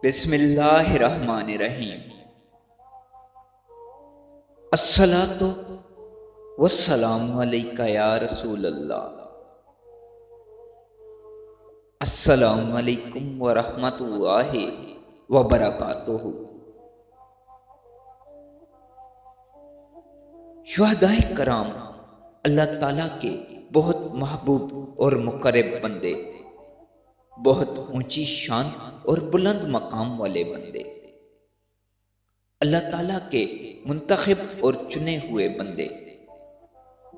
بسم اللہ الرحمن الرحیم۔ الصلاۃ والسلام علیکہ یا رسول اللہ۔ السلام علیکم ورحمۃ اللہ وبرکاتہ۔ شہدائے کرام اللہ تعالیٰ کے بہت محبوب اور مقرب بندے، بہت اونچی شان اور بلند مقام والے بندے، اللہ تعالیٰ کے منتخب اور چنے ہوئے بندے،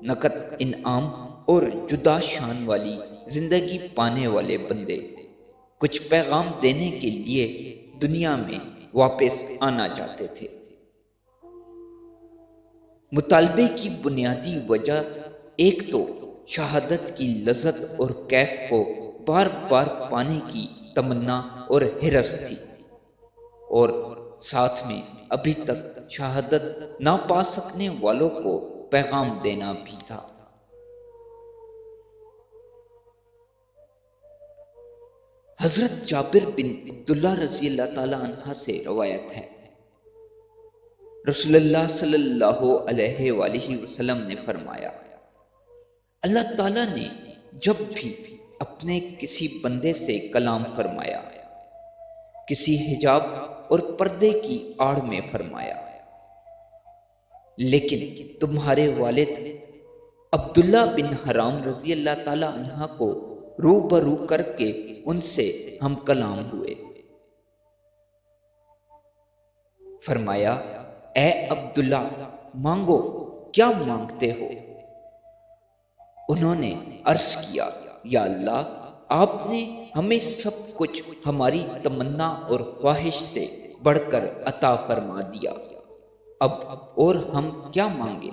نقد انعام اور جدا شان والی زندگی پانے والے بندے، کچھ پیغام دینے کے لیے دنیا میں واپس آنا چاہتے تھے۔ مطالبے کی بنیادی وجہ ایک تو شہادت کی لذت اور کیف کو بار بار پانے کی تمنا اور ہرس تھی، اور ساتھ میں ابھی تک شہادت نہ پا سکنے والوں کو پیغام دینا بھی تھا۔ حضرت جابر بن عبداللہ رضی اللہ تعالیٰ عنہ سے روایت ہے، رسول اللہ صلی اللہ علیہ وآلہ وسلم نے فرمایا، اللہ تعالیٰ نے جب بھی اپنے کسی بندے سے کلام فرمایا، کسی حجاب اور پردے کی آڑ میں فرمایا، لیکن تمہارے والد عبداللہ بن حرام رضی اللہ تعالیٰ عنہ کو روبرو کر کے ان سے ہم کلام ہوئے۔ فرمایا، اے عبداللہ، مانگو، کیا مانگتے ہو؟ انہوں نے عرض کیا، یا اللہ، آپ نے ہمیں سب کچھ ہماری تمنا اور خواہش سے بڑھ کر عطا فرما دیا، اب اور ہم کیا مانگیں؟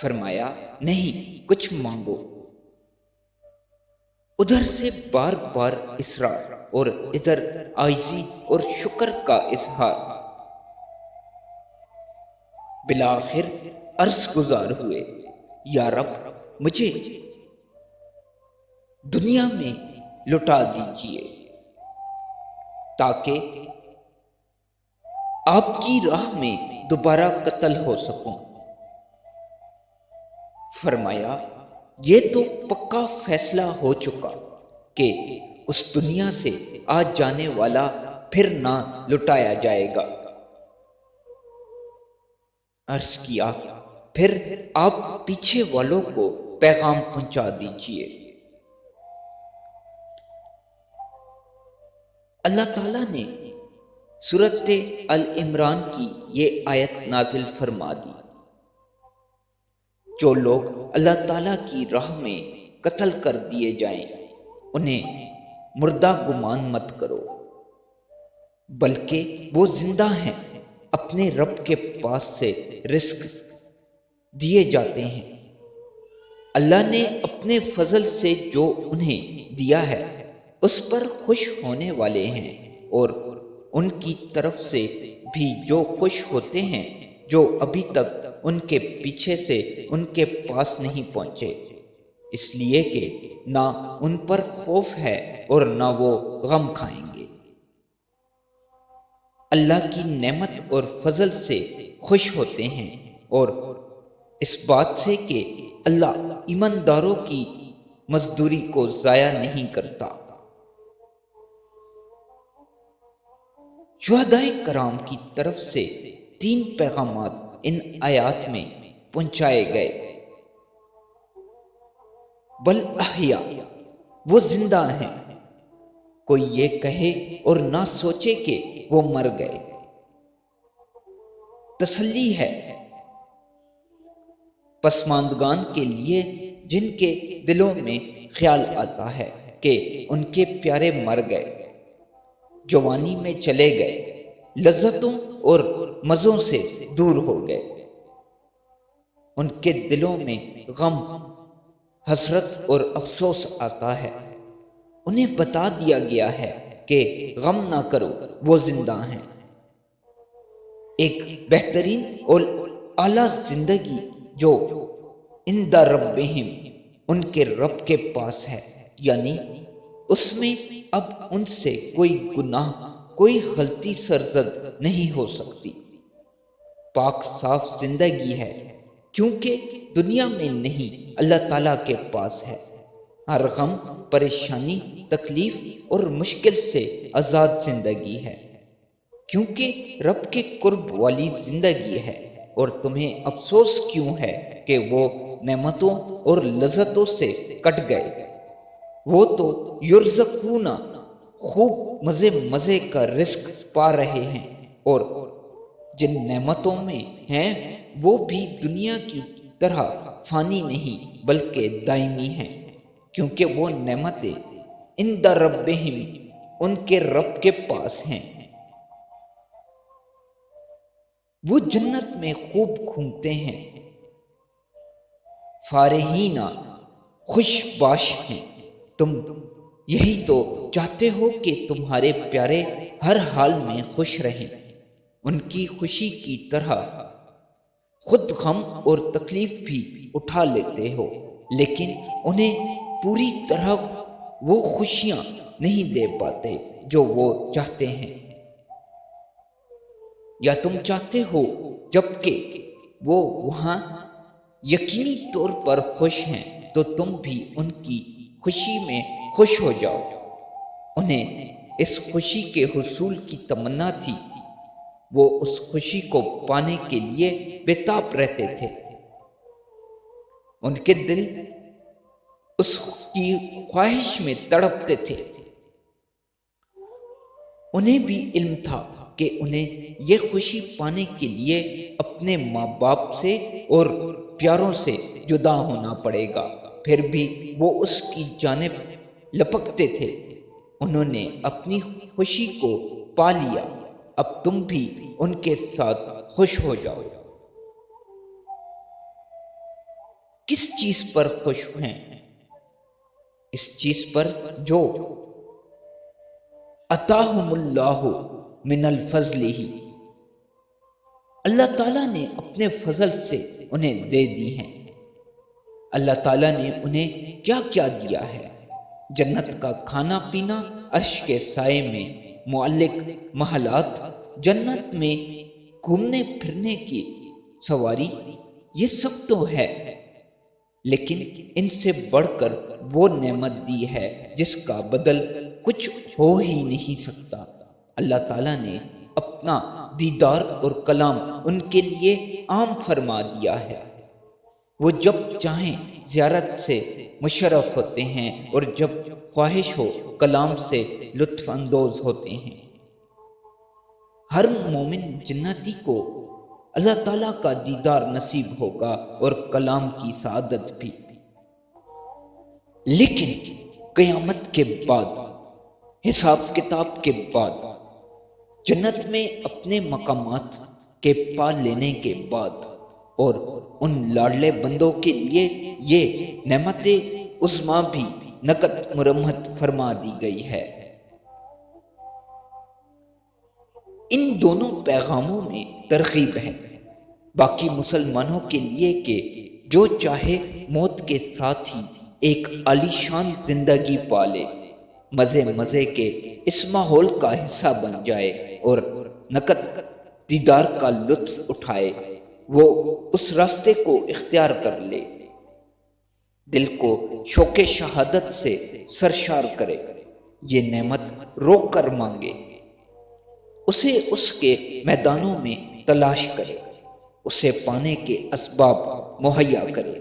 فرمایا، نہیں، کچھ مانگو۔ ادھر سے بار بار اصرار اور ادھر عاجزی اور شکر کا اظہار، بالآخر عرض گزار ہوئے، یا رب، مجھے دنیا میں لٹا دیجیے تاکہ آپ کی راہ میں دوبارہ قتل ہو سکوں۔ فرمایا، یہ تو پکا فیصلہ ہو چکا کہ اس دنیا سے آج جانے والا پھر نہ لٹایا جائے گا۔ عرض کیا، پھر آپ پیچھے والوں کو پیغام پہنچا دیجیے۔ اللہ تعالیٰ نے سورۃ آل عمران کی یہ آیت نازل فرما دی، جو لوگ اللہ تعالیٰ کی راہ میں قتل کر دیے جائیں انہیں مردہ گمان مت کرو، بلکہ وہ زندہ ہیں، اپنے رب کے پاس سے رزق دیے جاتے ہیں۔ اللہ نے اپنے فضل سے جو انہیں دیا ہے اس پر خوش ہونے والے ہیں، اور ان کی طرف سے بھی جو خوش ہوتے ہیں جو ابھی تک ان کے پیچھے سے ان کے پاس نہیں پہنچے، اس لیے کہ نہ ان پر خوف ہے اور نہ وہ غم کھائیں گے۔ اللہ کی نعمت اور فضل سے خوش ہوتے ہیں، اور اس بات سے کہ اللہ ایمانداروں کی مزدوری کو ضائع نہیں کرتا۔ شہدائے کرام کی طرف سے 3 پیغامات ان آیات میں پہنچائے گئے۔ بل احیا، وہ زندہ ہیں، کوئی یہ کہے اور نہ سوچے کہ وہ مر گئے۔ تسلی ہے پسماندگان کے لیے جن کے دلوں میں خیال آتا ہے کہ ان کے پیارے مر گئے، جوانی میں چلے گئے، لذتوں اور مزوں سے دور ہو گئے۔ ان کے دلوں میں غم، حسرت اور افسوس آتا ہے۔ انہیں بتا دیا گیا ہے کہ غم نہ کرو، وہ زندہ ہیں۔ ایک بہترین اور اعلیٰ زندگی جو عند ربہم، ان کے رب کے پاس ہے، یعنی اس میں اب ان سے کوئی گناہ، کوئی غلطی سرزد نہیں ہو سکتی۔ پاک صاف زندگی ہے، کیونکہ دنیا میں نہیں، اللہ تعالیٰ کے پاس ہے۔ ہر غم، پریشانی، تکلیف اور مشکل سے آزاد زندگی ہے، کیونکہ رب کے قرب والی زندگی ہے۔ اور تمہیں افسوس کیوں ہے کہ وہ نعمتوں اور لذتوں سے کٹ گئے؟ وہ تو یرزقون، خوب مزے مزے کا رزق پا رہے ہیں، اور جن نعمتوں میں ہیں وہ بھی دنیا کی طرح فانی نہیں بلکہ دائمی ہیں، کیونکہ وہ نعمتیں عند ربہم، ان کے رب کے پاس ہیں۔ وہ جنت میں خوب گھومتے ہیں، فارحین، خوش باش ہیں۔ تم یہی تو چاہتے ہو کہ تمہارے پیارے ہر حال میں خوش رہیں، ان کی خوشی کی طرح خود غم اور تکلیف بھی اٹھا لیتے ہو، لیکن انہیں پوری طرح وہ خوشیاں نہیں دے پاتے جو وہ چاہتے ہیں۔ یا تم چاہتے ہو جبکہ وہ وہاں یقینی طور پر خوش ہیں تو تم بھی ان کی خوشی میں خوش ہو جاؤ۔ انہیں اس خوشی کے حصول کی تمنا تھی، وہ اس خوشی کو پانے کے لیے بے تاب رہتے تھے۔ ان کے دل اس کی خواہش میں تڑپتے تھے۔ انہیں بھی علم تھا کہ انہیں یہ خوشی پانے کے لیے اپنے ماں باپ سے اور پیاروں سے جدا ہونا پڑے گا، پھر بھی وہ اس کی جانب لپکتے تھے۔ انہوں نے اپنی خوشی کو پا لیا، اب تم بھی ان کے ساتھ خوش ہو جاؤ۔ کس چیز پر خوش ہیں؟ اس چیز پر جو عطاہم اللہ من الفضل ہی، اللہ تعالیٰ نے اپنے فضل سے انہیں دے دی ہیں۔ اللہ تعالیٰ نے انہیں کیا کیا دیا ہے؟ جنت کا کھانا پینا، عرش کے سائے میں معلق محلات، جنت میں گھومنے پھرنے کی سواری، یہ سب تو ہے، لیکن ان سے بڑھ کر وہ نعمت دی ہے جس کا بدل کچھ ہو ہی نہیں سکتا۔ اللہ تعالیٰ نے اپنا دیدار اور کلام ان کے لیے عام فرما دیا ہے۔ وہ جب چاہیں زیارت سے مشرف ہوتے ہیں اور جب خواہش ہو کلام سے لطف اندوز ہوتے ہیں۔ ہر مومن جنتی کو اللہ تعالیٰ کا دیدار نصیب ہوگا اور کلام کی سعادت بھی، لیکن قیامت کے بعد، حساب کتاب کے بعد، جنت میں اپنے مقامات کے پا لینے کے بعد، اور ان لاڈلے بندوں کے لیے یہ نعمت عظمیٰ بھی نقد مرمت فرما دی گئی ہے۔ ان دونوں پیغاموں میں ترغیب ہے باقی مسلمانوں کے لیے کہ جو چاہے موت کے ساتھ ہی ایک عالیشان زندگی پالے، مزے مزے کے اس ماحول کا حصہ بن جائے اور نقد دیدار کا لطف اٹھائے، وہ اس راستے کو اختیار کر لے، دل کو شوق شہادت سے سرشار کرے، یہ نعمت رو کر مانگے، اسے اس کے میدانوں میں تلاش کرے، اسے پانے کے اسباب مہیا کرے،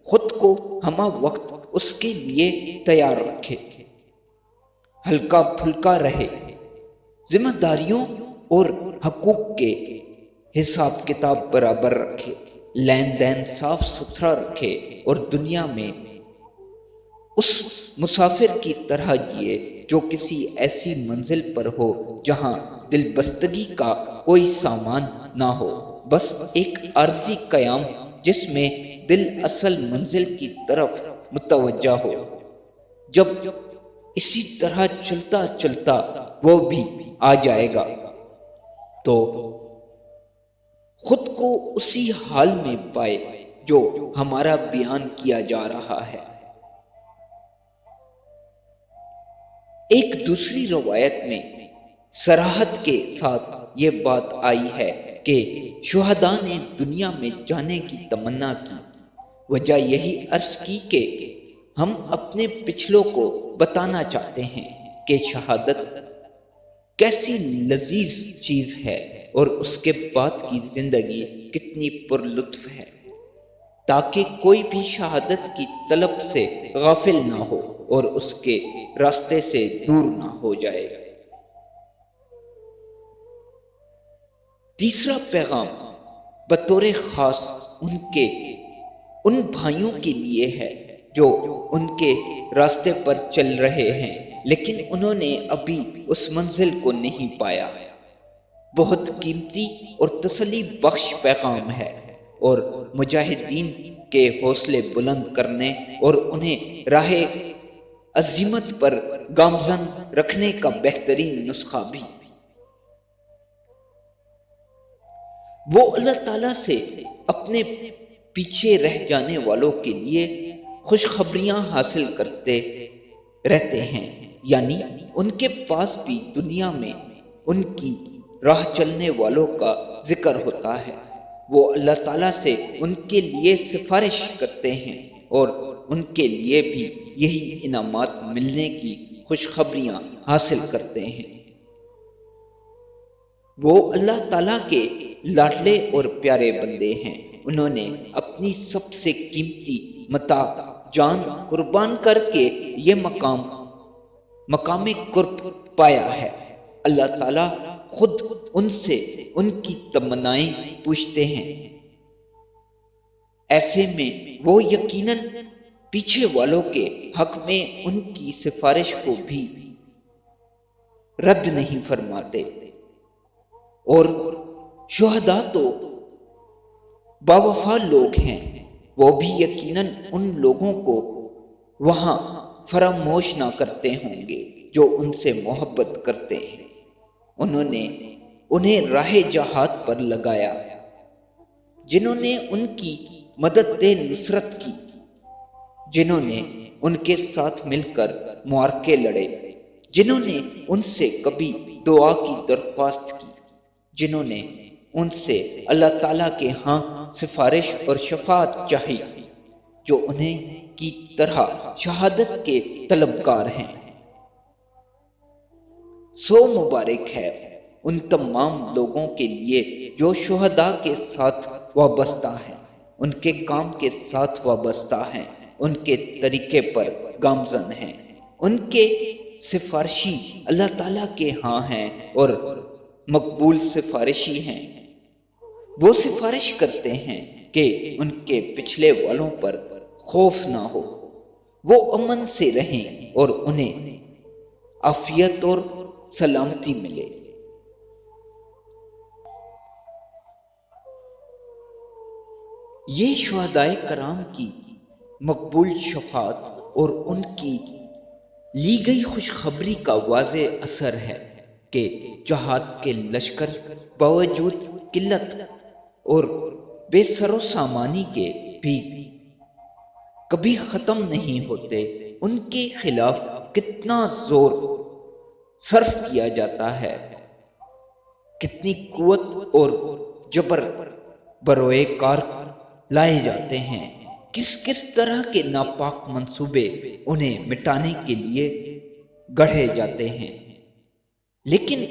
خود کو ہمہ وقت اس کے لیے تیار رکھے، ہلکا پھلکا رہے، ذمہ داریوں اور حقوق کے حساب کتاب برابر رکھے، لین دین صاف ستھرا رکھے، اور دنیا میں اس مسافر کی طرح جیے جو کسی ایسی منزل پر ہو جہاں دل بستگی کا کوئی سامان نہ ہو، بس ایک عارضی قیام جس میں دل اصل منزل کی طرف متوجہ ہو۔ جب اسی طرح چلتا چلتا وہ بھی آ جائے گا تو خود کو اسی حال میں پائے جو ہمارا بیان کیا جا رہا ہے۔ ایک دوسری روایت میں صراحت کے ساتھ یہ بات آئی ہے کہ شہداء نے دنیا میں جانے کی تمنا کی، وجہ یہی عرض کی کہ ہم اپنے پچھلوں کو بتانا چاہتے ہیں کہ شہادت کیسی لذیذ چیز ہے اور اس کے بعد کی زندگی کتنی پر لطف ہے، تاکہ کوئی بھی شہادت کی طلب سے غافل نہ ہو اور اس کے راستے سے دور نہ ہو جائے۔ تیسرا پیغام بطور خاص ان بھائیوں کے لیے ہے جو ان کے راستے پر چل رہے ہیں لیکن انہوں نے ابھی اس منزل کو نہیں پایا۔ بہت قیمتی اور تسلی بخش پیغام ہے اور مجاہدین کے حوصلے بلند کرنے اور انہیں راہ عزیمت پر گامزن رکھنے کا بہترین نسخہ بھی۔ وہ اللہ تعالیٰ سے اپنے پیچھے رہ جانے والوں کے لیے خوشخبریاں حاصل کرتے رہتے ہیں، یعنی ان کے پاس بھی دنیا میں ان کی راہ چلنے والوں کا ذکر ہوتا ہے۔ وہ اللہ تعالیٰ سے ان کے لیے سفارش کرتے ہیں اور ان کے لیے بھی یہی انعامات ملنے کی خوشخبریاں حاصل کرتے ہیں۔ وہ اللہ تعالیٰ کے لاڈلے اور پیارے بندے ہیں، انہوں نے اپنی سب سے قیمتی متاع جان قربان کر کے یہ مقام قرب پایا ہے۔ اللہ تعالیٰ خود ان سے ان کی تمنائیں پوچھتے ہیں، ایسے میں وہ یقیناً پیچھے والوں کے حق میں ان کی سفارش کو بھی رد نہیں فرماتے، اور شہداء تو باوفا لوگ ہیں، وہ بھی یقیناً ان لوگوں کو وہاں فراموش نہ کرتے ہوں گے جو ان سے محبت کرتے ہیں۔ انہیں راہ جہاد پر لگایا، جنہوں نے ان کی مدد نصرت کی، جنہوں نے ان کے ساتھ مل کر معرکے لڑے، جنہوں نے ان سے کبھی دعا کی درخواست کی، جنہوں نے ان سے اللہ تعالیٰ کے ہاں سفارش اور شفاعت چاہی، جو انہیں کی طرح شہادت کے طلبگار ہیں۔ سو مبارک ہے ان تمام لوگوں کے لیے جو شہداء کے ساتھ وابستہ ہیں، ان کے کام کے ساتھ وابستہ ہیں، ان کے طریقے پر گامزن ہیں، ان کے سفارشی اللہ تعالیٰ کے ہاں ہیں اور مقبول سفارشی ہیں۔ وہ سفارش کرتے ہیں کہ ان کے پچھلے والوں پر خوف نہ ہو، وہ امن سے رہیں اور انہیں عافیت اور سلامتی ملے۔ یہ شہداء کرام کی مقبول شفاعت اور ان کی لی گئی خوشخبری کا واضح اثر ہے کہ جہاد کے لشکر باوجود قلت اور بے سر و سامانی کے بھی کبھی ختم نہیں ہوتے۔ ان کے خلاف کتنا زور صرف کیا جاتا ہے، کتنی قوت اور جبر بروئے کار لائے جاتے ہیں، کس طرح کے ناپاک منصوبے انہیں مٹانے کے لیے گڑھے جاتے ہیں، لیکن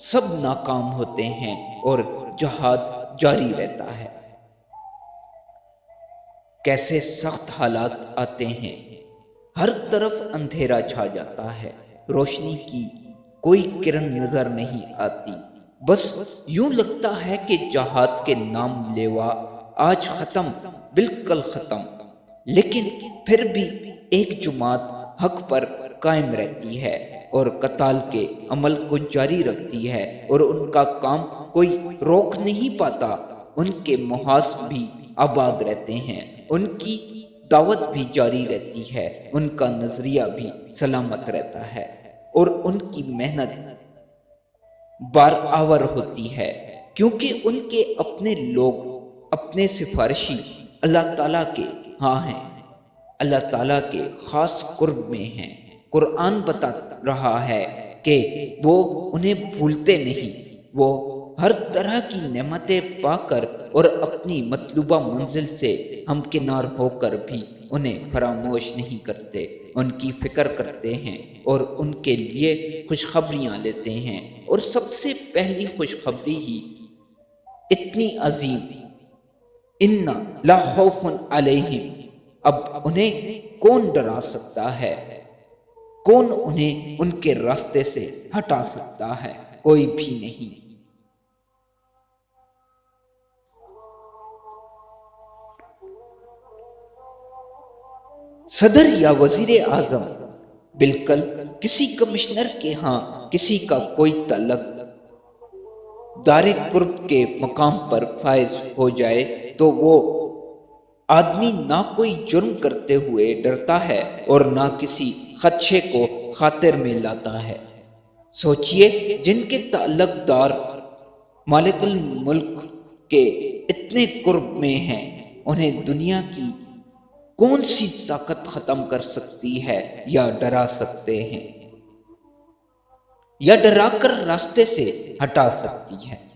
سب ناکام ہوتے ہیں اور جہاد جاری رہتا ہے۔ کیسے سخت حالات آتے ہیں، ہر طرف اندھیرا چھا جاتا ہے، روشنی کی کوئی کرن نظر نہیں آتی، بس یوں لگتا ہے کہ جہاد کے نام لیوا آج ختم، بالکل ختم، لیکن پھر بھی ایک جماعت حق پر قائم رہتی ہے اور قتال کے عمل کو جاری رکھتی ہے، اور ان کا کام کوئی روک نہیں پاتا۔ ان کے محاذ بھی آباد رہتے ہیں، ان کی دعوت بھی جاری رہتی ہے، ان کا نظریہ بھی سلامت رہتا ہے، اور ان کی محنت بار آور ہوتی ہے، کیونکہ ان کے اپنے لوگ، اپنے سفارشی اللہ تعالیٰ کے ہاں ہیں، اللہ تعالیٰ کے خاص قرب میں ہیں، قرآن بتا رہا ہے کہ وہ انہیں بھولتے نہیں، وہ ہر طرح کی نعمتیں پا کر اور اپنی مطلوبہ منزل سے ہمکنار ہو کر بھی انہیں فراموش نہیں کرتے، ان کی فکر کرتے ہیں اور ان کے لیے خوشخبریاں لیتے ہیں۔ اور سب سے پہلی خوشخبری ہی اتنی عظیم، اِنَّ لا خوف علیہم، اب انہیں کون ڈرا سکتا ہے، کون انہیں ان کے راستے سے ہٹا سکتا ہے؟ کوئی بھی نہیں۔ صدر یا وزیر اعظم بالکل کسی کمشنر کے ہاں کسی کا کوئی تعلق دار قرب کے مقام پر فائز ہو جائے تو وہ آدمی نہ کوئی جرم کرتے ہوئے ڈرتا ہے اور نہ کسی خدشے کو خاطر میں لاتا ہے۔ سوچئے جن کے تعلق دار مالک الملک کے اتنے قرب میں ہیں، انہیں دنیا کی کون سی طاقت ختم کر سکتی ہے یا ڈرا سکتے ہیں، یا ڈرا کر راستے سے ہٹا سکتی ہے؟